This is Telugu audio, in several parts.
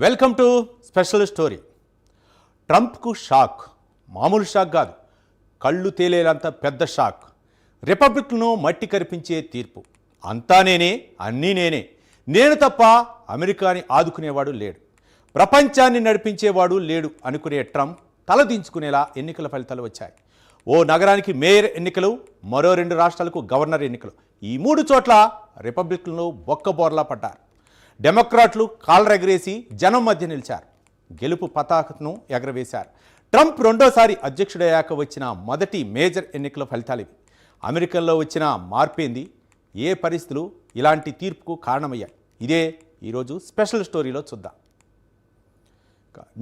Welcome to special story. ట్రంప్కు షాక్, మామూలు షాక్ కాదు, కళ్ళు తేలేంత పెద్ద షాక్. రిపబ్లిక్ను మట్టి కరిపించే తీర్పు. అంతా నేనే, అన్నీ నేనే, నేను తప్ప అమెరికాని ఆదుకునేవాడు లేడు, ప్రపంచాన్ని నడిపించేవాడు లేడు అనుకునే ట్రంప్ తలదించుకునేలా ఎన్నికల ఫలితాలు వచ్చాయి. ఓ నగరానికి మేయర్ ఎన్నికలు, మరో 2 రాష్ట్రాలకు గవర్నర్ ఎన్నికలు. ఈ 3 చోట్ల రిపబ్లిక్ను బొక్కబోర్లా పడ్డారు. డెమోక్రాట్లు కాలరెగరేసి జనం మధ్య నిలిచారు, గెలుపు పతాకను ఎగరవేశారు. ట్రంప్ రెండోసారి అధ్యక్షుడయ్యాక వచ్చిన మొదటి మేజర్ ఎన్నికల ఫలితాలు ఇవి. అమెరికాలో వచ్చిన మార్పేంది, ఏ పరిస్థితులు ఇలాంటి తీర్పుకు కారణమయ్యాయి, ఇదే ఈరోజు స్పెషల్ స్టోరీలో చూద్దాం.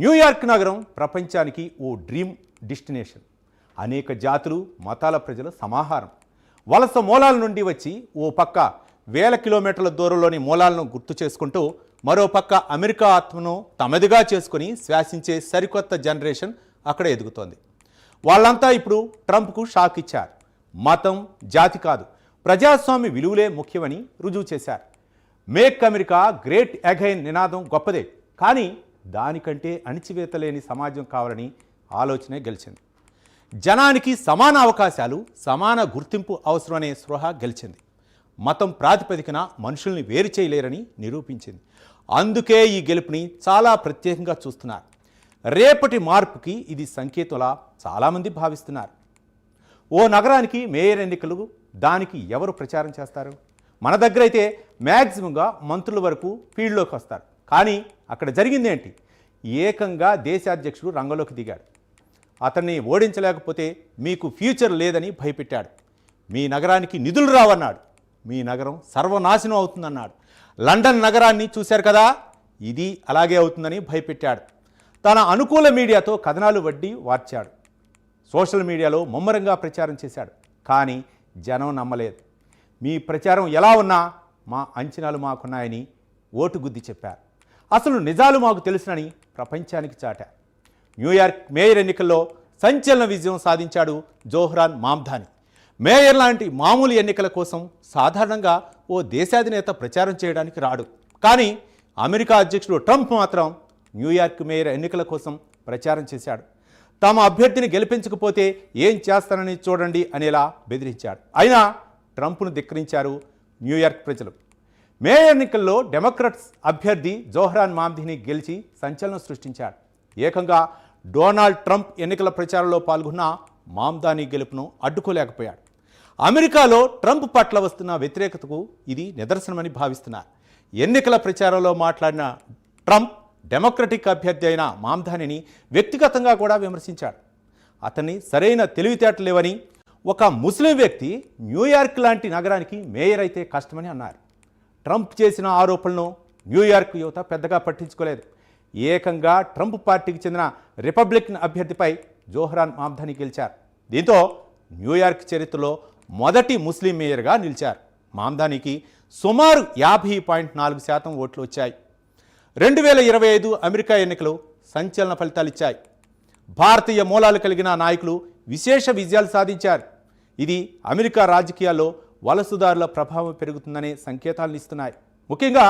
న్యూయార్క్ నగరం ప్రపంచానికి ఓ డ్రీమ్ డెస్టినేషన్. అనేక జాతులు, మతాల ప్రజల సమాహారం. వలస మూలాల నుండి వచ్చి ఓ పక్క వేల కిలోమీటర్ల దూరంలోని మూలాలను గుర్తు చేసుకుంటూ, మరో పక్క అమెరికా ఆత్మను తమదిగా చేసుకుని శ్వాసించే సరికొత్త జనరేషన్ అక్కడ ఎదుగుతోంది. వాళ్ళంతా ఇప్పుడు ట్రంప్కు షాక్ ఇచ్చారు. మతం, జాతి కాదు, ప్రజాస్వామ్య విలువలే ముఖ్యమని రుజువు చేశారు. మేక్ అమెరికా గ్రేట్ అగైన్ నినాదం గొప్పదే, కానీ దానికంటే అణిచివేత లేని సమాజం కావాలని ఆలోచనే గెలిచింది. జనానికి సమాన అవకాశాలు, సమాన గుర్తింపు అవసరమనే స్పృహ గెలిచింది. మతం ప్రాతిపదికన మనుషుల్ని వేరు చేయలేరని నిరూపించింది. అందుకే ఈ గెలుపుని చాలా ప్రత్యేకంగా చూస్తున్నారు. రేపటి మార్పుకి ఇది సంకేతంలా చాలామంది భావిస్తున్నారు. ఓ నగరానికి మేయర్ ఎన్నికలు, దానికి ఎవరు ప్రచారం చేస్తారు? మన దగ్గర అయితే మ్యాక్సిమంగా మంత్రుల వరకు ఫీల్డ్లోకి వస్తారు. కానీ అక్కడ జరిగింది ఏంటి? ఏకంగా దేశాధ్యక్షుడు రంగంలోకి దిగాడు. అతన్ని ఓడించలేకపోతే మీకు ఫ్యూచర్ లేదని భయపెట్టాడు. మీ నగరానికి నిధులు రావన్నాడు. మీ నగరం సర్వనాశనం అవుతుందన్నాడు. లండన్ నగరాన్ని చూశారు కదా, ఇది అలాగే అవుతుందని భయపెట్టాడు. తన అనుకూల మీడియాతో కథనాలు వడ్డీ వార్చాడు. సోషల్ మీడియాలో ముమ్మరంగా ప్రచారం చేశాడు. కానీ జనం నమ్మలేదు. మీ ప్రచారం ఎలా ఉన్నా మా అంచనాలు మాకున్నాయని ఓటు గుద్ది చెప్పారు. అసలు నిజాలు మాకు తెలుసునని ప్రపంచానికి చాటారు. న్యూయార్క్ మేయర్ ఎన్నికల్లో సంచలన విజయం సాధించాడు జోహ్రాన్ మామ్దాని. మేయర్ లాంటి మామూలు ఎన్నికల కోసం సాధారణంగా ఓ దేశాధినేత ప్రచారం చేయడానికి రాడు. కానీ అమెరికా అధ్యక్షుడు ట్రంప్ మాత్రం న్యూయార్క్ మేయర్ ఎన్నికల కోసం ప్రచారం చేశాడు. తమ అభ్యర్థిని గెలిపించకపోతే ఏం చేస్తానని చూడండి అనేలా బెదిరించాడు. అయినా ట్రంప్ను ధిక్కరించారు న్యూయార్క్ ప్రజలు. మేయర్ ఎన్నికల్లో డెమోక్రాట్స్ అభ్యర్థి జోహ్రాన్ మామ్దాని గెలిచి సంచలనం సృష్టించాడు. ఏకంగా డొనాల్డ్ ట్రంప్ ఎన్నికల ప్రచారంలో పాల్గొన్న మామ్దాని గెలుపును అడ్డుకోలేకపోయాడు. అమెరికాలో ట్రంప్ పట్ల వస్తున్న వ్యతిరేకతకు ఇది నిదర్శనమని భావిస్తున్నారు. ఎన్నికల ప్రచారంలో మాట్లాడిన ట్రంప్ డెమోక్రటిక్ అభ్యర్థి అయిన మామ్దానిని వ్యక్తిగతంగా కూడా విమర్శించాడు. అతన్ని సరైన తెలివితేటలు లేవని, ఒక ముస్లిం వ్యక్తి న్యూయార్క్ లాంటి నగరానికి మేయర్ అయితే కష్టమని అన్నారు. ట్రంప్ చేసిన ఆరోపణలను న్యూయార్క్ యువత పెద్దగా పట్టించుకోలేదు. ఏకంగా ట్రంప్ పార్టీకి చెందిన రిపబ్లికన్ అభ్యర్థిపై జోహ్రాన్ మామ్దాని గెలిచారు. దీంతో న్యూయార్క్ చరిత్రలో మొదటి ముస్లిం మేయర్గా నిలిచారు. మామ్దానికి సుమారు 50.4% ఓట్లు వచ్చాయి. 2025 అమెరికా ఎన్నికలు సంచలన ఫలితాలిచ్చాయి. భారతీయ మూలాలు కలిగిన నాయకులు విశేష విజయాలు సాధించారు. ఇది అమెరికా రాజకీయాల్లో వలసదారుల ప్రభావం పెరుగుతుందనే సంకేతాలను ఇస్తున్నాయి. ముఖ్యంగా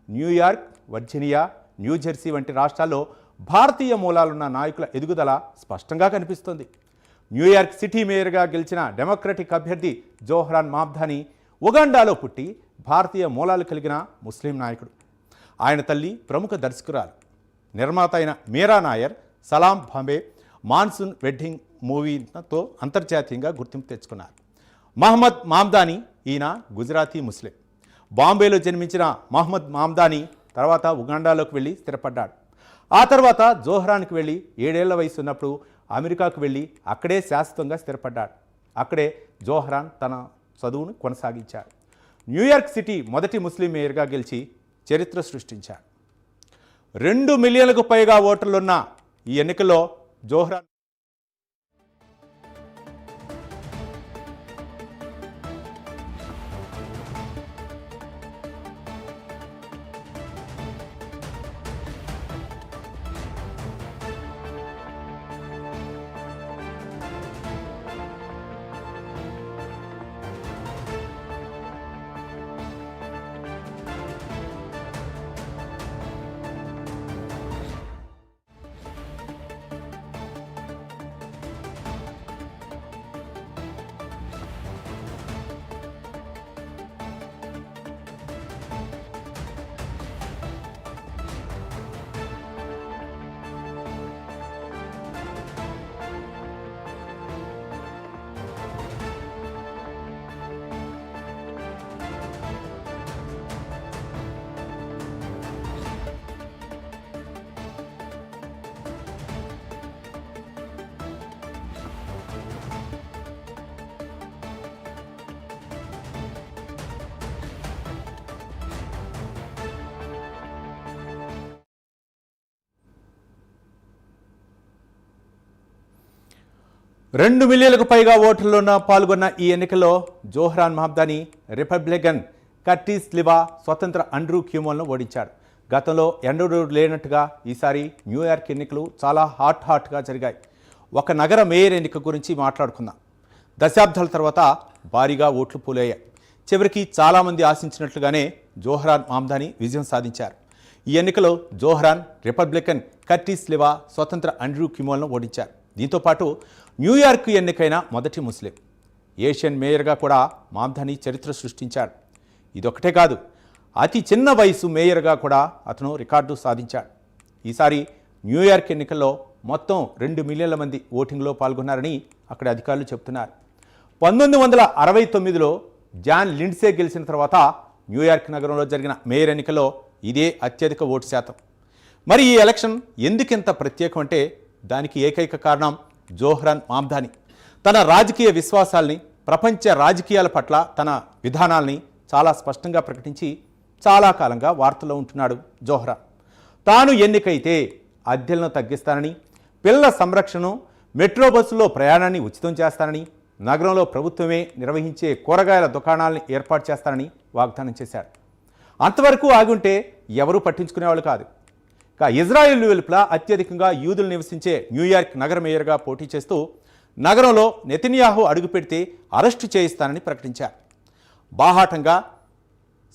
న్యూయార్క్, వర్జీనియా, న్యూజెర్సీ వంటి రాష్ట్రాల్లో భారతీయ మూలాలున్న నాయకుల ఎదుగుదల స్పష్టంగా కనిపిస్తోంది. న్యూయార్క్ సిటీ మేయర్గా గెలిచిన డెమోక్రటిక్ అభ్యర్థి జోహ్రాన్ మామ్దాని ఉగాండాలో పుట్టి భారతీయ మూలాలు కలిగిన ముస్లిం నాయకుడు. ఆయన తల్లి ప్రముఖ దర్శకురాలు, నిర్మాత అయిన మీరా నాయర్ సలాం బాంబే మాన్సూన్ వెడ్డింగ్ మూవీతో అంతర్జాతీయంగా గుర్తింపు తెచ్చుకున్నారు. మహమ్మద్ మామ్దాని ఈయన గుజరాతీ ముస్లిం. బాంబేలో జన్మించిన మహమ్మద్ మామ్దాని తర్వాత ఉగాండాలోకి వెళ్ళి స్థిరపడ్డాడు. ఆ తర్వాత జోహ్రాన్కి వెళ్ళి 7 ఏళ్ల వయసు ఉన్నప్పుడు అమెరికాకు వెళ్ళి అక్కడే శాశ్వతంగా స్థిరపడ్డాడు. అక్కడే జోహ్రాన్ తన చదువును కొనసాగించాడు. న్యూయార్క్ సిటీ మొదటి ముస్లిం మేయర్గా గెలిచి చరిత్ర సృష్టించాడు. 2 మిలియన్లకు పైగా ఓటర్లున్న ఈ ఎన్నికల్లో జోహ్రాన్ 2 మిలియన్లకు పైగా ఓటర్లున్న పాల్గొన్న ఈ ఎన్నికల్లో జోహ్రాన్ మహమ్దాని రిపబ్లికన్ కర్టీస్ లివా స్వతంత్ర అండ్రూ క్యూమోల్ను ఓడించాడు. గతంలో ఎన్నడూ లేనట్టుగా ఈసారి న్యూయార్క్ ఎన్నికలు చాలా హాట్గా జరిగాయి. ఒక నగర మేయర్ ఎన్నిక గురించి మాట్లాడుకుందాం. దశాబ్దాల తర్వాత భారీగా ఓట్లు పోలయ్యాయి. చివరికి చాలామంది ఆశించినట్లుగానే జోహ్రాన్ మహమ్దాని విజయం సాధించారు. ఈ ఎన్నికలో జోహ్రాన్ రిపబ్లికన్ కర్టీస్ లివా స్వతంత్ర అండ్రూ క్యూమోల్ను ఓడించారు. దీంతోపాటు న్యూయార్క్ ఎన్నికైన మొదటి ముస్లిం ఏషియన్ మేయర్గా కూడా మహమ్దాని చరిత్ర సృష్టించాడు. ఇదొక్కటే కాదు, అతి చిన్న వయసు మేయర్గా కూడా అతను రికార్డు సాధించాడు. ఈసారి న్యూయార్క్ ఎన్నికల్లో మొత్తం 2 మిలియన్ల మంది ఓటింగ్లో పాల్గొన్నారని అక్కడి అధికారులు చెబుతున్నారు. 1969లో జాన్ లిండ్సే గెలిచిన తర్వాత న్యూయార్క్ నగరంలో జరిగిన మేయర్ ఎన్నికల్లో ఇదే అత్యధిక ఓటు శాతం. మరి ఈ ఎలక్షన్ ఎందుకింత ప్రత్యేకం అంటే దానికి ఏకైక కారణం జోహ్రాన్ మహమ్దాని. తన రాజకీయ విశ్వాసాల్ని, ప్రపంచ రాజకీయాల పట్ల తన విధానాల్ని చాలా స్పష్టంగా ప్రకటించి చాలా కాలంగా వార్తల్లో ఉంటున్నాడు జోహ్రాన్. తాను ఎన్నికైతే అద్దెలను తగ్గిస్తానని, పిల్లల సంరక్షణను, మెట్రో బస్సులో ప్రయాణాన్ని ఉచితం చేస్తానని, నగరంలో ప్రభుత్వమే నిర్వహించే కూరగాయల దుకాణాలను ఏర్పాటు చేస్తానని వాగ్దానం చేశాడు. అంతవరకు ఆగుంటే ఎవరూ పట్టించుకునేవాళ్ళు కాదు. ఇక ఇజ్రాయెల్ వెలుపల అత్యధికంగా యూదులు నివసించే న్యూయార్క్ నగర మేయర్గా పోటీ చేస్తూ నగరంలో నెతన్యాహు అడుగుపెడితే అరెస్టు చేయిస్తానని ప్రకటించారు. బాహాటంగా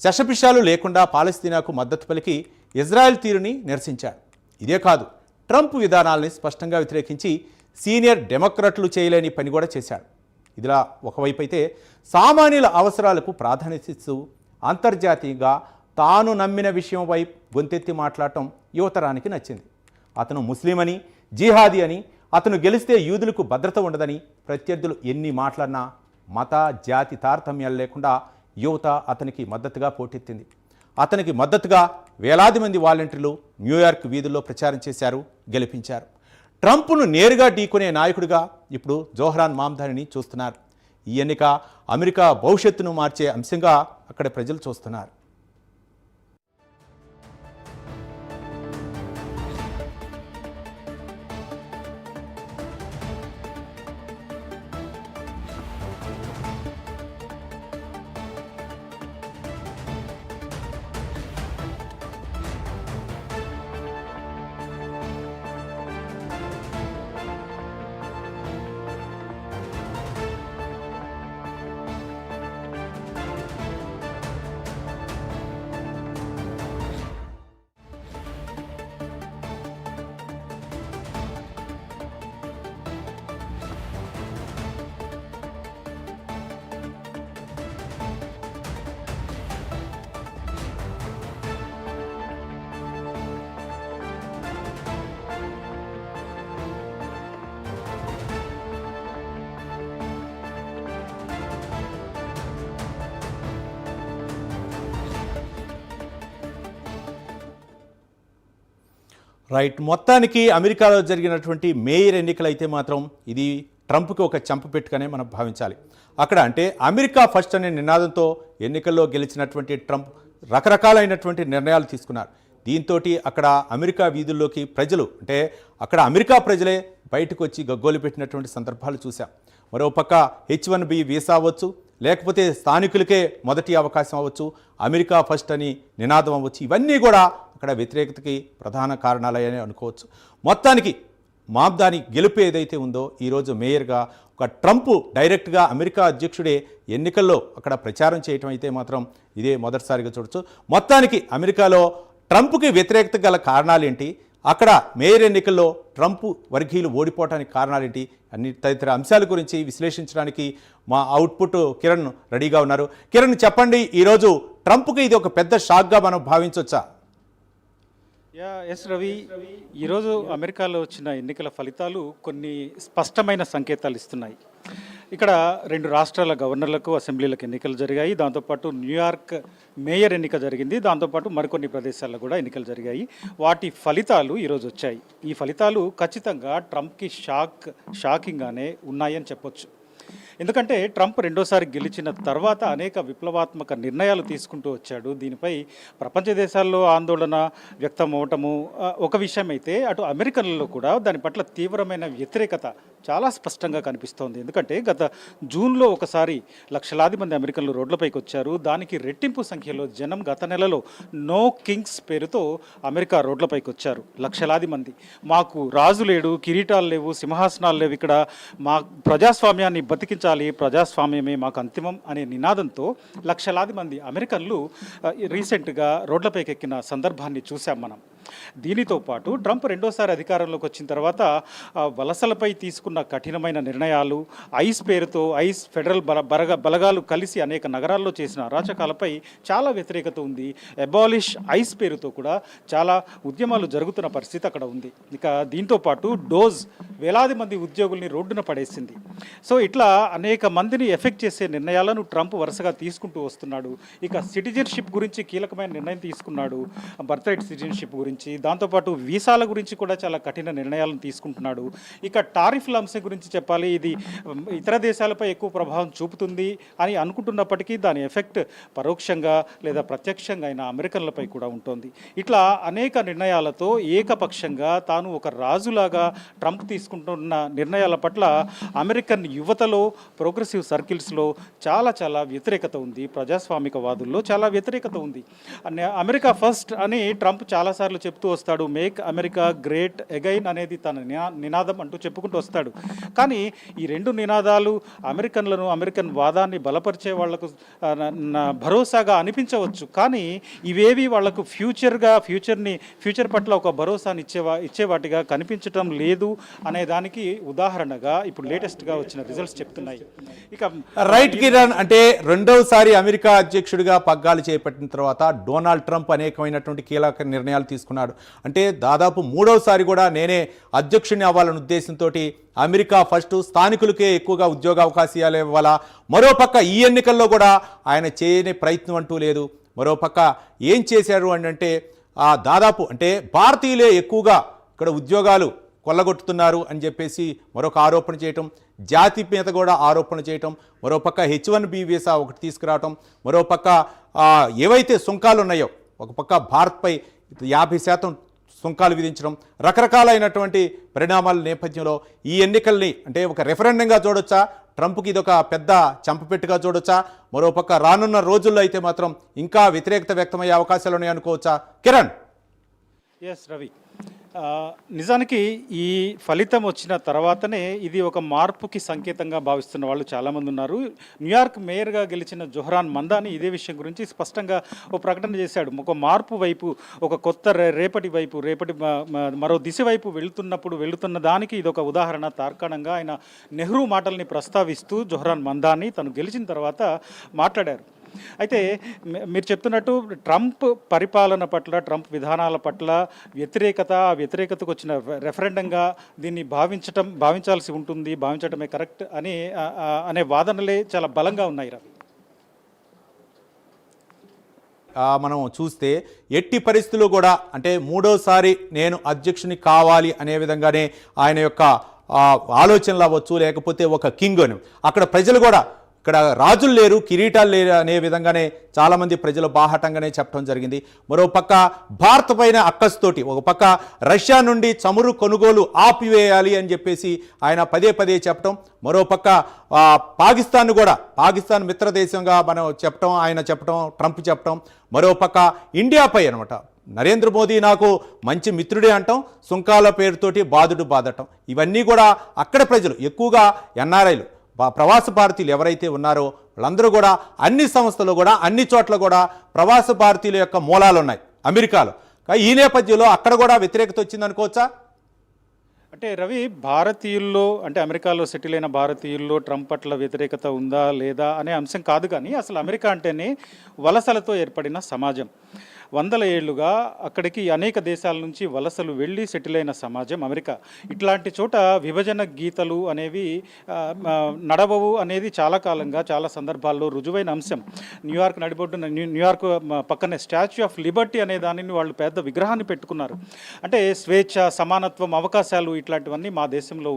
శషపిషాలు లేకుండా పాలస్తీనాకు మద్దతు పలికి ఇజ్రాయెల్ తీరుని నిరసించాడు. ఇదే కాదు, ట్రంప్ విధానాల్ని స్పష్టంగా వ్యతిరేకించి సీనియర్ డెమోక్రాట్లు చేయలేని పని కూడా చేశాడు. ఇదిలా ఒకవైపు అయితే సామాన్యుల అవసరాలకు ప్రాధాన్యత ఇస్తూ అంతర్జాతీయంగా తాను నమ్మిన విషయం వైపు గొంతెత్తి మాట్లాడటం యువతరానికి నచ్చింది. అతను ముస్లిం అని, జిహాదీ అని, అతను గెలిస్తే యూదులకు భద్రత ఉండదని ప్రత్యర్థులు ఎన్ని మాట్లాడినా మత జాతి తారతమ్యాలు లేకుండా యువత అతనికి మద్దతుగా పోటెత్తింది. అతనికి మద్దతుగా వేలాది మంది వాలంటీర్లు న్యూయార్క్ వీధుల్లో ప్రచారం చేశారు, గెలిపించారు. ట్రంప్ను నేరుగా ఢీకొనే నాయకుడిగా ఇప్పుడు జోహ్రాన్ మహమ్దానిని చూస్తున్నారు. ఈ ఎన్నిక అమెరికా భవిష్యత్తును మార్చే అంశంగా అక్కడ ప్రజలు చూస్తున్నారు. రైట్, మొత్తానికి అమెరికాలో జరిగినటువంటి మేయర్ ఎన్నికలు అయితే మాత్రం ఇది ట్రంప్కి ఒక చెంప పెట్టుకనే మనం భావించాలి. అక్కడ అంటే అమెరికా ఫస్ట్ అనే నినాదంతో ఎన్నికల్లో గెలిచినటువంటి ట్రంప్ రకరకాలైనటువంటి నిర్ణయాలు తీసుకున్నారు. దీంతో అక్కడ అమెరికా వీధుల్లోకి ప్రజలు అంటే అక్కడ అమెరికా ప్రజలే బయటకు వచ్చి గగ్గోలు పెట్టినటువంటి సందర్భాలు చూసాం. మరోపక్క H1B వీసా అవ్వచ్చు, లేకపోతే స్థానికులకే మొదటి అవకాశం అవ్వచ్చు, అమెరికా ఫస్ట్ అని నినాదం అవ్వచ్చు, ఇవన్నీ కూడా అక్కడ వ్యతిరేకతకి ప్రధాన కారణాలనే అనుకోవచ్చు. మొత్తానికి మహమ్దాని గెలుపు ఏదైతే ఉందో ఈరోజు మేయర్గా ఒక ట్రంప్ డైరెక్ట్గా అమెరికా అధ్యక్షుడే ఎన్నికల్లో అక్కడ ప్రచారం చేయటం అయితే మాత్రం ఇదే మొదటిసారిగా చూడొచ్చు. మొత్తానికి అమెరికాలో ట్రంప్కి వ్యతిరేకత గల కారణాలేంటి, అక్కడ మేయర్ ఎన్నికల్లో ట్రంప్ వర్గీయులు ఓడిపోవడానికి కారణాలేంటి, అన్ని తదితర అంశాల గురించి విశ్లేషించడానికి మా అవుట్పుట్ కిరణ్ రెడీగా ఉన్నారు. కిరణ్ చెప్పండి, ఈరోజు ట్రంప్కి ఇది ఒక పెద్ద షాక్గా మనం భావించవచ్చా? ఎస్ రవి, ఈరోజు అమెరికాలో వచ్చిన ఎన్నికల ఫలితాలు కొన్ని స్పష్టమైన సంకేతాలు ఇస్తున్నాయి. ఇక్కడ 2 రాష్ట్రాల గవర్నర్లకు, అసెంబ్లీలకు ఎన్నికలు జరిగాయి. దాంతోపాటు న్యూయార్క్ మేయర్ ఎన్నిక జరిగింది. దాంతోపాటు మరికొన్ని ప్రదేశాల్లో కూడా ఎన్నికలు జరిగాయి. వాటి ఫలితాలు ఈరోజు వచ్చాయి. ఈ ఫలితాలు ఖచ్చితంగా ట్రంప్కి షాకింగ్గానే ఉన్నాయని చెప్పొచ్చు. ఎందుకంటే ట్రంప్ రెండోసారి గెలిచిన తర్వాత అనేక విప్లవాత్మక నిర్ణయాలు తీసుకుంటూ వచ్చాడు. దీనిపై ప్రపంచ దేశాల్లో ఆందోళన వ్యక్తం అవటము ఒక విషయం అయితే, అటు అమెరికన్లలో కూడా దాని పట్ల తీవ్రమైన వ్యతిరేకత చాలా స్పష్టంగా కనిపిస్తోంది. ఎందుకంటే గత జూన్లో ఒకసారి లక్షలాది మంది అమెరికన్లు రోడ్లపైకి వచ్చారు. దానికి రెట్టింపు సంఖ్యలో జనం గత నెలలో నో కింగ్స్ పేరుతో అమెరికా రోడ్లపైకి వచ్చారు. లక్షలాది మంది మాకు రాజు లేడు, కిరీటాలు లేవు, సింహాసనాలు లేవు, ఇక్కడ మా ప్రజాస్వామ్యాన్ని బతికించాలి, ప్రజాస్వామ్యమే మాకు అంతిమం అనే నినాదంతో లక్షలాది మంది అమెరికన్లు రీసెంట్గా రోడ్లపైకి ఎక్కిన సందర్భాన్ని చూసాం మనం. దీనితో పాటు ట్రంప్ రెండోసారి అధికారంలోకి వచ్చిన తర్వాత వలసలపై తీసుకున్న కఠినమైన నిర్ణయాలు, ఐస్ పేరుతో ఫెడరల్ బలగాలు కలిసి అనేక నగరాల్లో చేసిన అరాచకాలపై చాలా వ్యతిరేకత ఉంది. అబాలిష్ ఐస్ పేరుతో కూడా చాలా ఉద్యమాలు జరుగుతున్న పరిస్థితి అక్కడ ఉంది. ఇక దీంతో పాటు వేలాది మంది ఉద్యోగుల్ని రోడ్డున పడేసింది. సో ఇట్లా అనేక మందిని ఎఫెక్ట్ చేసే నిర్ణయాలను ట్రంప్ వరుసగా తీసుకుంటూ వస్తున్నాడు. ఇక సిటిజన్షిప్ గురించి కీలకమైన నిర్ణయం తీసుకున్నాడు, బర్త్ రైట్ సిటిజన్షిప్ గురించి. దాంతోపాటు వీసాల గురించి కూడా చాలా కఠిన నిర్ణయాలను తీసుకుంటున్నాడు. ఇక టారిఫ్ల అంశం గురించి చెప్పాలి, ఇది ఇతర దేశాలపై ఎక్కువ ప్రభావం చూపుతుంది అని అనుకుంటున్నప్పటికీ దాని ఎఫెక్ట్ పరోక్షంగా లేదా ప్రత్యక్షంగా అయిన అమెరికన్లపై కూడా ఉంటుంది. ఇట్లా అనేక నిర్ణయాలతో ఏకపక్షంగా తాను ఒక రాజులాగా ట్రంప్ తీసుకుంటున్న నిర్ణయాల పట్ల అమెరికన్ యువతలో, ప్రోగ్రెసివ్ సర్కిల్స్లో చాలా వ్యతిరేకత ఉంది. ప్రజాస్వామికవాదుల్లో చాలా వ్యతిరేకత ఉంది. అమెరికా ఫస్ట్ అని ట్రంప్ చాలాసార్లు చెప్తూ వస్తాడు. మేక్ అమెరికా గ్రేట్ అగైన్ అనేది తన నినాదం అంటూ చెప్పుకుంటూ వస్తాడు. కానీ ఈ రెండు నినాదాలు అమెరికన్ వాదాన్ని బలపరిచే వాళ్లకు భరోసాగా అనిపించవచ్చు. కానీ ఇవేవి వాళ్లకు ఫ్యూచర్ పట్ల ఒక భరోసాని ఇచ్చేవాటిగా కనిపించటం లేదు అనే దానికి ఉదాహరణగా ఇప్పుడు లేటెస్ట్గా వచ్చిన రిజల్ట్స్ చెప్తున్నాయి. ఇక రైట్ కిరణ్, అంటే రెండవసారి అమెరికా అధ్యక్షుడిగా పగ్గాలు చేపట్టిన తర్వాత డొనాల్డ్ ట్రంప్ అనేకమైనటువంటి కీలక నిర్ణయాలు తీసుకున్నాడు. అంటే దాదాపు మూడవసారి కూడా నేనే అధ్యక్షుడిని అవ్వాలనే ఉద్దేశంతో అమెరికా ఫస్ట్, స్థానికులకే ఎక్కువగా ఉద్యోగ అవకాశాలు ఇవ్వాలా, మరోపక్క ఈ ఎన్నికల్లో కూడా ఆయన చేయని ప్రయత్నం అంటూ లేదు. మరోపక్క ఏం చేశారు అంటే దాదాపు అంటే భారతీయులే ఎక్కువగా ఇక్కడ ఉద్యోగాలు కొల్లగొట్టుతున్నారు అని చెప్పేసి మరొక ఆరోపణ చేయటం, జాతి మీద కూడా ఆరోపణ చేయటం, మరోపక్క H1B వీసా ఒకటి తీసుకురావటం, మరోపక్క ఏవైతే సుంకాలు ఉన్నాయో ఒక పక్క భారత్పై 50% సుంకాలు విధించడం, రకరకాలైనటువంటి పరిణామాల నేపథ్యంలో ఈ ఎన్నికల్ని అంటే ఒక రెఫరెండంగా చూడొచ్చా, ట్రంప్కి ఇదొక పెద్ద చంపపెట్టుగా చూడొచ్చా, మరోపక్క రానున్న రోజుల్లో అయితే మాత్రం ఇంకా వ్యతిరేకత వ్యక్తమయ్యే అవకాశాలు ఉన్నాయి అనుకోవచ్చా? కిరణ్. ఎస్ రవి, నిజానికి ఈ ఫలితం వచ్చిన తర్వాతనే ఇది ఒక మార్పుకి సంకేతంగా భావిస్తున్న వాళ్ళు చాలామంది ఉన్నారు. న్యూయార్క్ మేయర్గా గెలిచిన జొహ్రాన్ మందాని ఇదే విషయం గురించి స్పష్టంగా ఓ ప్రకటన చేశాడు. ఒక మార్పు వైపు, ఒక కొత్త రేపటి మరో దిశ వైపు వెళుతున్న దానికి ఇదొక ఉదాహరణ. తార్కాణంగా ఆయన నెహ్రూ మాటల్ని ప్రస్తావిస్తూ జొహ్రాన్ మందాని తను గెలిచిన తర్వాత మాట్లాడారు. అయితే మీరు చెప్తున్నట్టు ట్రంప్ పరిపాలన పట్ల, ట్రంప్ విధానాల పట్ల వ్యతిరేకతకు వచ్చిన రెఫరెండంగా దీన్ని భావించాల్సి ఉంటుంది, భావించడమే కరెక్ట్ అనే వాదనలే చాలా బలంగా ఉన్నాయి. రవి, మనం చూస్తే ఎట్టి పరిస్థితుల్లో కూడా అంటే మూడోసారి నేను అధ్యక్షుని కావాలి అనే విధంగానే ఆయన యొక్క ఆలోచనలు అవ్వచ్చు, లేకపోతే ఒక కింగ్ అని అక్కడ ప్రజలు కూడా ఇక్కడ రాజులు లేరు, కిరీటాలు లేరు అనే విధంగానే చాలామంది ప్రజలు బాహటంగానే చెప్పడం జరిగింది. మరోపక్క భారత్ పైన అక్కసుతోటి ఒక పక్క రష్యా నుండి చమురు కొనుగోలు ఆపివేయాలి అని చెప్పేసి ఆయన పదే చెప్పడం, మరోపక్క పాకిస్తాన్ మిత్రదేశంగా మనం చెప్పడం, ఆయన చెప్పడం, ట్రంప్ చెప్పడం, మరోపక్క ఇండియాపై అనమాట నరేంద్ర మోదీ నాకు మంచి మిత్రుడే అంటాం, సుంకాల పేరుతోటి బాధటం, ఇవన్నీ కూడా అక్కడ ప్రజలు ఎక్కువగా ఎన్ఆర్ఐలు, ప్రవాస భారతీయులు ఎవరైతే ఉన్నారో వాళ్ళందరూ కూడా అన్ని సంస్థలు కూడా అన్ని చోట్ల కూడా ప్రవాస భారతీయుల యొక్క మూలాలు ఉన్నాయి అమెరికాలో. ఈ నేపథ్యంలో అక్కడ కూడా వ్యతిరేకత వచ్చింది అనుకోవచ్చా? అంటే రవి, భారతీయుల్లో అంటే అమెరికాలో సెటిల్ అయిన భారతీయుల్లో ట్రంప్ పట్ల వ్యతిరేకత ఉందా లేదా అనే అంశం కాదు. కానీ అసలు అమెరికా అంటేనే వలసలతో ఏర్పడిన సమాజం. వందల ఏళ్లుగా అక్కడికి అనేక దేశాల నుంచి వలసలు వెళ్ళి సెటిల్ అయిన సమాజం అమెరికా. ఇట్లాంటి చోట విభజన గీతలు అనేవి నడవవు అనేది చాలా కాలంగా చాలా సందర్భాల్లో రుజువైన అంశం. న్యూయార్క్ పక్కనే స్టాచ్యూ ఆఫ్ లిబర్టీ అనే దానిని వాళ్ళు పెద్ద విగ్రహాన్ని పెట్టుకున్నారు. అంటే స్వేచ్ఛ, సమానత్వం, అవకాశాలు ఇట్లాంటివన్నీ మా దేశంలో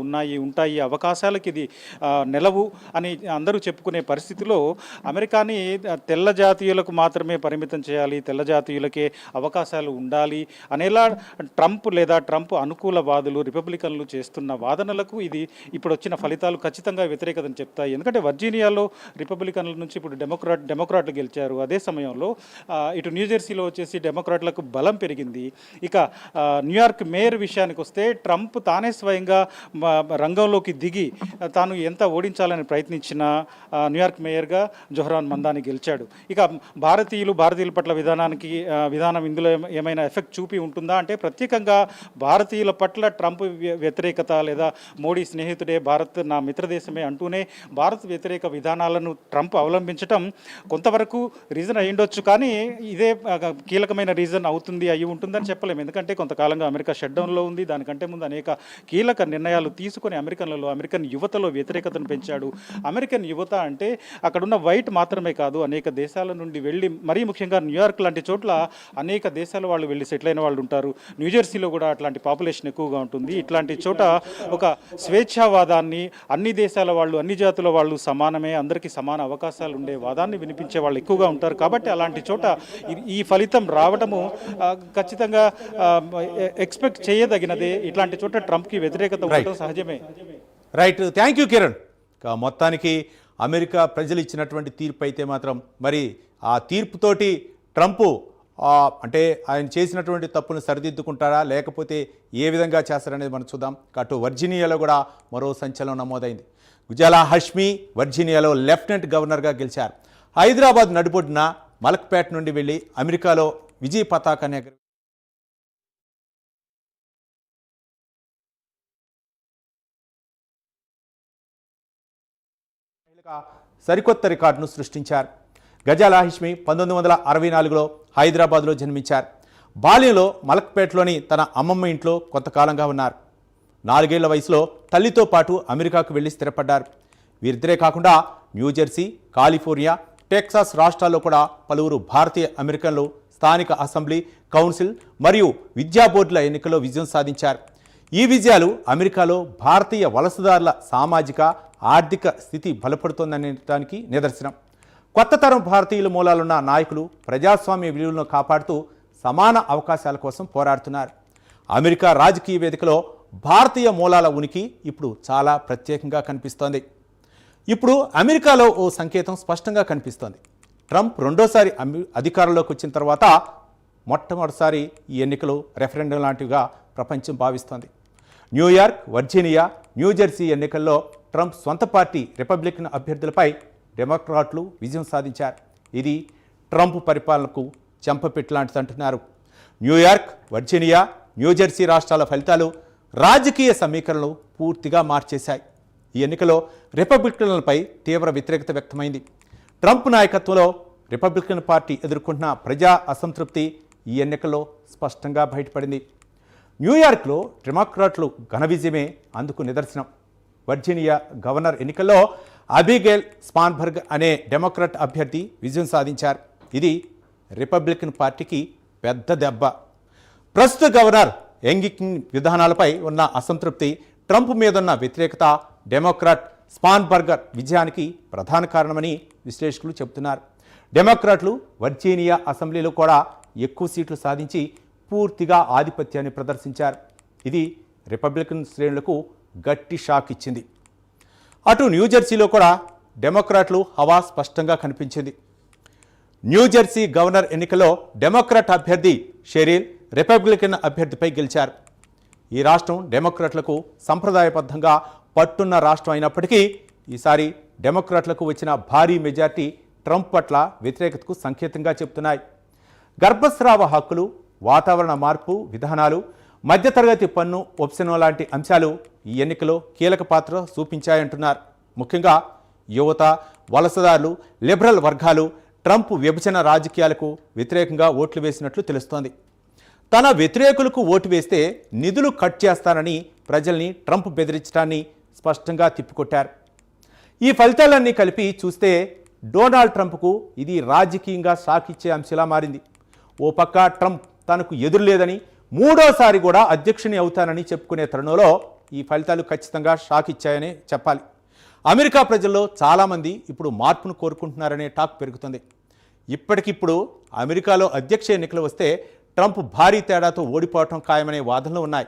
ఉంటాయి, అవకాశాలకి ఇది నెలవు అని అందరూ చెప్పుకునే పరిస్థితిలో అమెరికాని తెల్ల జాతీయులకు మాత్రమే పరిమితం చేయాలి, తెల్ల జాతీయుల ప్రజలకే అవకాశాలు ఉండాలి అనేలా ట్రంప్ లేదా ట్రంప్ అనుకూల వాదులు రిపబ్లికన్లు చేస్తున్న వాదనలకు ఇది ఇప్పుడు వచ్చిన ఫలితాలు ఖచ్చితంగా వ్యతిరేకతను చెప్తాయి. ఎందుకంటే వర్జీనియాలో రిపబ్లికన్ల నుంచి ఇప్పుడు డెమోక్రాట్లు గెలిచారు. అదే సమయంలో ఇటు న్యూజెర్సీలో వచ్చేసి డెమోక్రాట్లకు బలం పెరిగింది. ఇక న్యూయార్క్ మేయర్ విషయానికి వస్తే ట్రంప్ తానే స్వయంగా రంగంలోకి దిగి తాను ఎంత ఓడించాలని ప్రయత్నించిన న్యూయార్క్ మేయర్గా జొహ్రాన్ మమ్దాని గెలిచాడు. ఇక భారతీయుల పట్ల విధానం ఇందులో ఏమైనా ఎఫెక్ట్ చూపి ఉంటుందా అంటే ప్రత్యేకంగా భారతీయుల పట్ల ట్రంప్ వ్యతిరేకత లేదా మోడీ స్నేహితుడే, భారత్ నా మిత్రదేశమే అంటూనే భారత్ వ్యతిరేక విధానాలను ట్రంప్ అవలంబించడం కొంతవరకు రీజన్ అయి ఉండొచ్చు. కానీ ఇదే కీలకమైన రీజన్ అయి ఉంటుందని చెప్పలేము. ఎందుకంటే కొంతకాలంగా అమెరికా షట్డౌన్లో ఉంది. దానికంటే ముందు అనేక కీలక నిర్ణయాలు తీసుకొని అమెరికన్ యువతలో వ్యతిరేకతను పెంచాడు. అమెరికన్ యువత అంటే అక్కడున్న వైట్ మాత్రమే కాదు, అనేక దేశాల నుండి వెళ్ళి, మరీ ముఖ్యంగా న్యూయార్క్ లాంటి చోట్ల అనేక దేశాల వాళ్ళు వెళ్ళి సెటిల్ అయిన వాళ్ళు ఉంటారు. న్యూజెర్సీలో కూడా అట్లాంటి పాపులేషన్ ఎక్కువగా ఉంటుంది. ఇట్లాంటి చోట ఒక స్వేచ్ఛావాదాన్ని, అన్ని దేశాల వాళ్ళు, అన్ని జాతుల వాళ్ళు సమానమే, అందరికీ సమాన అవకాశాలు ఉండే వాదాన్ని వినిపించే వాళ్ళు ఎక్కువగా ఉంటారు. కాబట్టి అలాంటి చోట ఈ ఫలితం రావడము ఖచ్చితంగా ఎక్స్పెక్ట్ చేయదగినదే. ఇట్లాంటి చోట ట్రంప్కి వ్యతిరేకత ఉండడం సహజమే. Right, thank you Kiran. మొత్తానికి అమెరికా ప్రజలు ఇచ్చినటువంటి తీర్పు అయితే మాత్రం మరి ఆ తీర్పుతోటి ట్రంప్ అంటే ఆయన చేసినటువంటి తప్పును సరిదిద్దుకుంటారా లేకపోతే ఏ విధంగా చేస్తారనేది మనం చూద్దాం. అటు వర్జీనియాలో కూడా మరో సంచలనం నమోదైంది. గుజాలా హష్మీ వర్జీనియాలో లెఫ్టినెంట్ గవర్నర్గా గెలిచారు. హైదరాబాద్ నడిబొడ్డున మలక్పేట నుండి వెళ్ళి అమెరికాలో విజయ పతాకాన్ని సరికొత్త రికార్డును సృష్టించారు. గజాలా హాష్మి 1964లో హైదరాబాద్లో జన్మించారు. బాల్యంలో మలక్పేటలోని తన అమ్మమ్మ ఇంట్లో కొంతకాలంగా ఉన్నారు. 4 ఏళ్ల వయసులో తల్లితో పాటు అమెరికాకు వెళ్ళి స్థిరపడ్డారు. వీరిద్దరే కాకుండా న్యూజెర్సీ, కాలిఫోర్నియా, టెక్సాస్ రాష్ట్రాల్లో కూడా పలువురు భారతీయ అమెరికన్లు స్థానిక అసెంబ్లీ, కౌన్సిల్ మరియు విద్యా బోర్డుల ఎన్నికల్లో విజయం సాధించారు. ఈ విజయాలు అమెరికాలో భారతీయ వలసదారుల సామాజిక, ఆర్థిక స్థితి బలపడుతోందనడానికి నిదర్శనం. కొత్త తరం భారతీయుల మూలాలున్న నాయకులు ప్రజాస్వామ్య విలువలను కాపాడుతూ సమాన అవకాశాల కోసం పోరాడుతున్నారు. అమెరికా రాజకీయ వేదికలో భారతీయ మూలాల ఉనికి ఇప్పుడు చాలా ప్రత్యేకంగా కనిపిస్తోంది. ఇప్పుడు అమెరికాలో ఓ సంకేతం స్పష్టంగా కనిపిస్తోంది. ట్రంప్ రెండోసారి అధికారంలోకి వచ్చిన తర్వాత మొట్టమొదటిసారి ఈ ఎన్నికలు రెఫరెండం లాంటివిగా ప్రపంచం భావిస్తోంది. న్యూయార్క్, వర్జీనియా, న్యూజెర్సీ ఎన్నికల్లో ట్రంప్ సొంత పార్టీ రిపబ్లికన్ అభ్యర్థులపై డెమోక్రాట్లు విజయం సాధించారు. ఇది ట్రంప్ పరిపాలనకు చెంపపెట్టు లాంటిదంటున్నారు. న్యూయార్క్, వర్జీనియా, న్యూజెర్సీ రాష్ట్రాల ఫలితాలు రాజకీయ సమీకరణలు పూర్తిగా మార్చేశాయి. ఈ ఎన్నికలో రిపబ్లికన్లపై తీవ్ర వ్యతిరేకత వ్యక్తమైంది. ట్రంప్ నాయకత్వంలో రిపబ్లికన్ పార్టీ ఎదుర్కొంటున్న ప్రజా అసంతృప్తి ఈ ఎన్నికల్లో స్పష్టంగా బయటపడింది. న్యూయార్క్లో డెమోక్రాట్లు ఘన విజయమే అందుకు నిదర్శనం. వర్జీనియా గవర్నర్ ఎన్నికల్లో అబిగేల్ స్పాన్బర్గ్ అనే డెమోక్రాట్ అభ్యర్థి విజయం సాధించారు. ఇది రిపబ్లికన్ పార్టీకి పెద్ద దెబ్బ. ప్రస్తుత గవర్నర్ యంగికింగ్ విధానాలపై ఉన్న అసంతృప్తి, ట్రంప్ మీదున్న వ్యతిరేకత డెమోక్రాట్ స్పాన్బర్గర్ విజయానికి ప్రధాన కారణమని విశ్లేషకులు చెబుతున్నారు. డెమోక్రాట్లు వర్జీనియా అసెంబ్లీలో కూడా ఎక్కువ సీట్లు సాధించి పూర్తిగా ఆధిపత్యాన్ని ప్రదర్శించారు. ఇది రిపబ్లికన్ శ్రేణులకు గట్టి షాక్ ఇచ్చింది. అటు న్యూజెర్సీలో కూడా డెమోక్రాట్లు హవా స్పష్టంగా కనిపించింది. న్యూజెర్సీ గవర్నర్ ఎన్నికల్లో డెమోక్రాట్ అభ్యర్థి షెరీల్ రిపబ్లికన్ అభ్యర్థిపై గెలిచారు. ఈ రాష్ట్రం డెమోక్రాట్లకు సంప్రదాయబద్ధంగా పట్టున్న రాష్ట్రం అయినప్పటికీ ఈసారి డెమోక్రాట్లకు వచ్చిన భారీ మెజార్టీ ట్రంప్ పట్ల వ్యతిరేకతకు సంకేతంగా చెబుతున్నాయి. గర్భస్రావ హక్కులు, వాతావరణ మార్పు విధానాలు, మధ్యతరగతి పన్ను ఒప్సెనో లాంటి అంశాలు ఈ ఎన్నికలో కీలక పాత్ర చూపించాయంటున్నారు. ముఖ్యంగా యువత, వలసదారులు, లిబరల్ వర్గాలు ట్రంప్ విభజన రాజకీయాలకు వ్యతిరేకంగా ఓట్లు వేసినట్లు తెలుస్తోంది. తన వ్యతిరేకులకు ఓటు వేస్తే నిధులు కట్ చేస్తానని ప్రజల్ని ట్రంప్ బెదిరించడాన్ని స్పష్టంగా తిప్పికొట్టారు. ఈ ఫలితాలన్నీ కలిపి చూస్తే డొనాల్డ్ ట్రంప్కు ఇది రాజకీయంగా షాక్ ఇచ్చే అంశంలా మారింది. ఓ పక్క ట్రంప్ తనకు ఎదురులేదని, మూడోసారి కూడా అధ్యక్షుని అవుతానని చెప్పుకునే తరుణంలో ఈ ఫలితాలు ఖచ్చితంగా షాక్ ఇచ్చాయని చెప్పాలి. అమెరికా ప్రజల్లో చాలామంది ఇప్పుడు మార్పును కోరుకుంటున్నారనే టాక్ పెరుగుతుంది. ఇప్పటికిప్పుడు అమెరికాలో అధ్యక్ష ఎన్నికలు వస్తే ట్రంప్ భారీ తేడాతో ఓడిపోవటం ఖాయమనే వాదనలు ఉన్నాయి.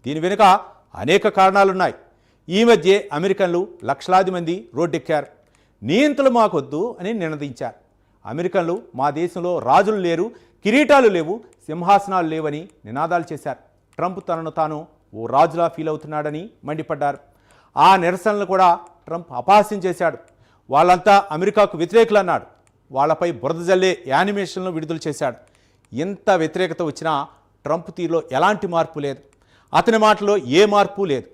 దీని వెనుక అనేక కారణాలున్నాయి. ఈ మధ్య అమెరికన్లు లక్షలాది మంది రోడ్డెక్కారు. నియంత్రణలు మాకొద్దు అని నినదించారు. అమెరికన్లు మా దేశంలో రాజులు లేరు, కిరీటాలు లేవు, సింహాసనాలు లేవని నినాదాలు చేశారు. ట్రంప్ తనను తాను ఓ రాజులా ఫీల్ అవుతున్నాడని మండిపడ్డారు. ఆ నిరసనలు కూడా ట్రంప్ అపహాస్యం చేశాడు. వాళ్ళంతా అమెరికాకు వ్యతిరేకులు అన్నాడు. వాళ్ళపై బురద జల్లే యానిమేషన్లు విడుదల చేశాడు. ఎంత వ్యతిరేకత వచ్చినా ట్రంప్ తీరులో ఎలాంటి మార్పు లేదు. అతని మాటలో ఏ మార్పు లేదు.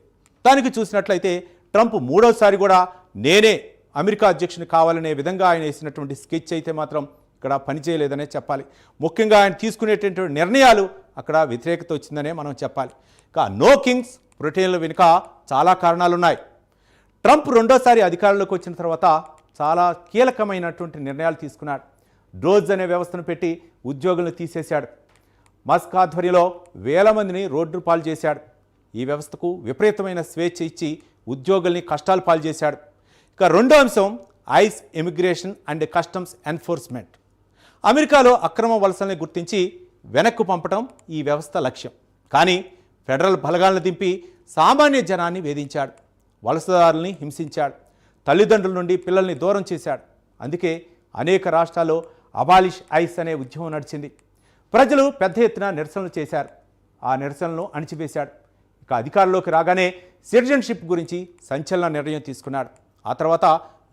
దానికి చూసినట్లయితే ట్రంప్ మూడోసారి కూడా నేనే అమెరికా అధ్యక్షుని కావాలనే విధంగా ఆయన వేసినటువంటి స్కెచ్ అయితే మాత్రం ఇక్కడ పనిచేయలేదనే చెప్పాలి. ముఖ్యంగా ఆయన తీసుకునేటటువంటి నిర్ణయాలు అక్కడ వ్యతిరేకత వచ్చిందనే మనం చెప్పాలి. ఇక నో కింగ్స్ బ్రిటన్ల వెనుక చాలా కారణాలున్నాయి. ట్రంప్ రెండోసారి అధికారంలోకి వచ్చిన తర్వాత చాలా కీలకమైనటువంటి నిర్ణయాలు తీసుకున్నాడు. డ్రోన్స్ అనే వ్యవస్థను పెట్టి ఉద్యోగులను తీసేశాడు. మస్క్ ఆధ్వర్యంలో వేల మందిని రోడ్డు పాలు చేశాడు. ఈ వ్యవస్థకు విపరీతమైన స్వేచ్ఛ ఇచ్చి ఉద్యోగుల్ని కష్టాలు పాలు చేశాడు. ఇక రెండో అంశం ice immigration and customs enforcement. అమెరికాలో అక్రమ వలసల్ని గుర్తించి వెనక్కు పంపడం ఈ వ్యవస్థ లక్ష్యం. కానీ ఫెడరల్ బలగాలను దింపి సామాన్య జనాన్ని వేధించాడు. వలసదారుల్ని హింసించాడు. తల్లిదండ్రుల నుండి పిల్లల్ని దూరం చేశాడు. అందుకే అనేక రాష్ట్రాల్లో అబాలిష్ ఐస్ అనే ఉద్యమం నడిచింది. ప్రజలు పెద్ద ఎత్తున నిరసనలు చేశారు. ఆ నిరసనలను అణిచివేశాడు. ఇక అధికారంలోకి రాగానే సిటిజన్షిప్ గురించి సంచలన నిర్ణయం తీసుకున్నాడు. ఆ తర్వాత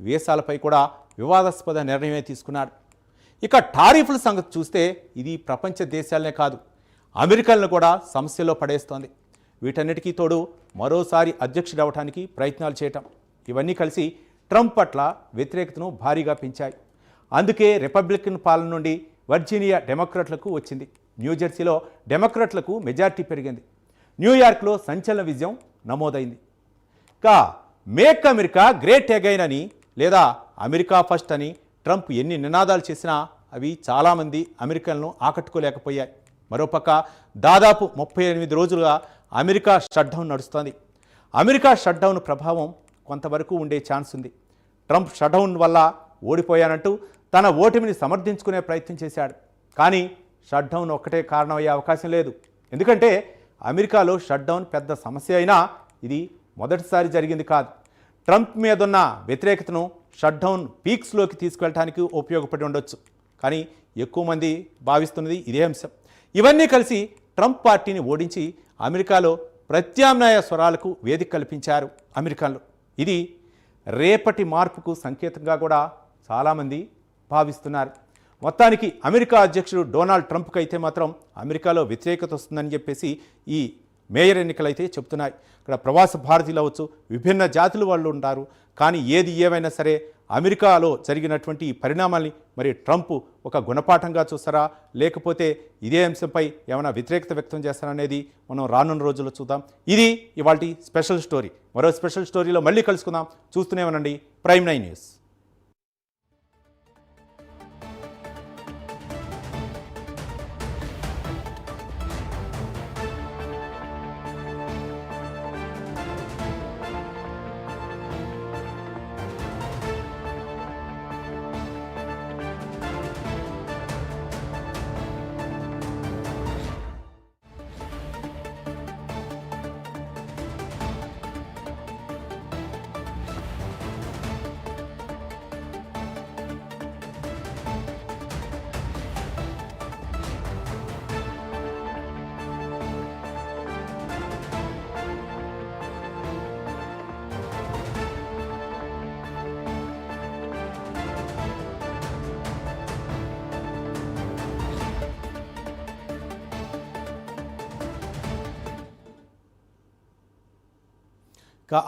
వీసాలపై కూడా వివాదాస్పద నిర్ణయమే తీసుకున్నాడు. ఇక టారిఫ్ల సంగతి చూస్తే ఇది ప్రపంచ దేశాలనే కాదు, అమెరికన్లను కూడా సమస్యలో పడేస్తోంది. వీటన్నిటికీ తోడు మరోసారి అధ్యక్షుడు అవడానికి ప్రయత్నాలు చేయటం, ఇవన్నీ కలిసి ట్రంప్ పట్ల వ్యతిరేకతను భారీగా పెంచాయి. అందుకే రిపబ్లికన్ పాలన నుండి వర్జీనియా డెమోక్రాట్లకు వచ్చింది. న్యూజెర్సీలో డెమోక్రాట్లకు మెజార్టీ పెరిగింది. న్యూయార్క్లో సంచలన విజయం నమోదైంది. కా మేక్ అమెరికా గ్రేట్ అగైన్ అని లేదా అమెరికా ఫస్ట్ అని ట్రంప్ ఎన్ని నినాదాలు చేసినా అవి చాలామంది అమెరికన్లను ఆకట్టుకోలేకపోయాయి. మరోపక్క దాదాపు 38 రోజులుగా అమెరికా షట్డౌన్ నడుస్తోంది. అమెరికా షట్డౌన్ ప్రభావం కొంతవరకు ఉండే ఛాన్స్ ఉంది. ట్రంప్ షట్డౌన్ వల్ల ఓడిపోయానంటూ తన ఓటమిని సమర్థించుకునే ప్రయత్నం చేశాడు. కానీ షట్డౌన్ ఒక్కటే కారణమయ్యే అవకాశం లేదు. ఎందుకంటే అమెరికాలో షట్డౌన్ పెద్ద సమస్య అయినా ఇది మొదటిసారి జరిగింది కాదు. ట్రంప్ మీదున్న వ్యతిరేకతను షట్డౌన్ పీక్స్లోకి తీసుకెళ్ళడానికి ఉపయోగపడి ఉండొచ్చు. కానీ ఎక్కువ మంది భావిస్తున్నది ఇదే అంశం. ఇవన్నీ కలిసి ట్రంప్ పార్టీని ఓడించి అమెరికాలో ప్రత్యామ్నాయ స్వరాలకు వేదిక కల్పించారు అమెరికన్లు. ఇది రేపటి మార్పుకు సంకేతంగా కూడా చాలామంది భావిస్తున్నారు. మొత్తానికి అమెరికా అధ్యక్షుడు డొనాల్డ్ ట్రంప్కి అయితే మాత్రం అమెరికాలో వ్యతిరేకత వస్తుందని చెప్పేసి ఈ మేయర్ ఎన్నికలైతే చెప్తున్నాయి. ఇక్కడ ప్రవాస భారతీయులు అవ్వచ్చు, విభిన్న జాతుల వాళ్ళు ఉంటారు. కానీ ఏది ఏమైనా సరే అమెరికాలో జరిగినటువంటి ఈ పరిణామాల్ని మరి ట్రంప్ ఒక గుణపాఠంగా చూస్తారా, లేకపోతే ఇదే అంశంపై ఏమైనా వ్యతిరేకత వ్యక్తం చేస్తారా అనేది మనం రానున్న రోజుల్లో చూద్దాం. ఇది ఇవాల్టి స్పెషల్ స్టోరీ. మరో స్పెషల్ స్టోరీలో మళ్ళీ కలుసుకుందాం. చూస్తూనే ఉండండి ప్రైమ్9 న్యూస్.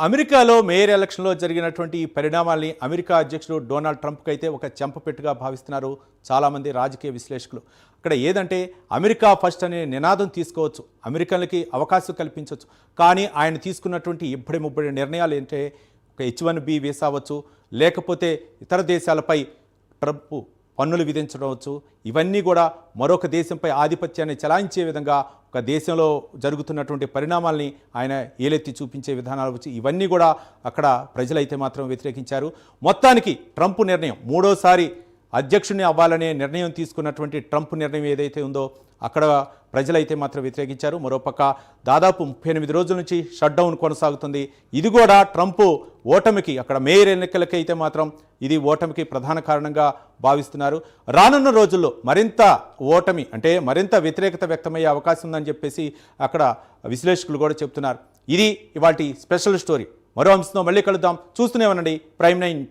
అమెరికాలో మేయర్ ఎలక్షన్లో జరిగినటువంటి ఈ పరిణామాల్ని అమెరికా అధ్యక్షుడు డొనాల్డ్ ట్రంప్కి అయితే ఒక చెంపపెట్టుగా భావిస్తున్నారు చాలామంది రాజకీయ విశ్లేషకులు. అక్కడ ఏదంటే అమెరికా ఫస్ట్ అనే నినాదం తీసుకోవచ్చు, అమెరికన్లకి అవకాశం కల్పించవచ్చు. కానీ ఆయన తీసుకున్నటువంటి ఇబ్బడి నిర్ణయాలు ఏంటంటే ఒక H1B వీసా అవ్వచ్చు, లేకపోతే ఇతర దేశాలపై ట్రంప్ పన్నులు విధించవచ్చు. ఇవన్నీ కూడా మరొక దేశంపై ఆధిపత్యాన్ని చెలాయించే విధంగా ఒక దేశంలో జరుగుతున్నటువంటి పరిణామాల్ని ఆయన ఏలెత్తి చూపించే విధానాలు వచ్చి ఇవన్నీ కూడా అక్కడ ప్రజలైతే మాత్రం వ్యతిరేకించారు. మొత్తానికి ట్రంప్ నిర్ణయం మూడోసారి అధ్యక్షుడిని అవ్వాలనే నిర్ణయం తీసుకున్నటువంటి ట్రంప్ నిర్ణయం ఏదైతే ఉందో అక్కడ ప్రజలైతే మాత్రం వ్యతిరేకించారు. మరోపక్క దాదాపు 38 రోజుల నుంచి షట్డౌన్ కొనసాగుతుంది. ఇది కూడా ట్రంప్ ఓటమికి, అక్కడ మేయర్ ఎన్నికలకి అయితే మాత్రం ఇది ఓటమికి ప్రధాన కారణంగా భావిస్తున్నారు. రానున్న రోజుల్లో మరింత ఓటమి అంటే మరింత వ్యతిరేకత వ్యక్తమయ్యే అవకాశం ఉందని చెప్పేసి అక్కడ విశ్లేషకులు కూడా చెప్తున్నారు. ఇది ఇవాల్టి స్పెషల్ స్టోరీ. మరో అంశంతో మళ్ళీ కలుద్దాం. చూస్తూనే ఉండండి ప్రైమ్ 9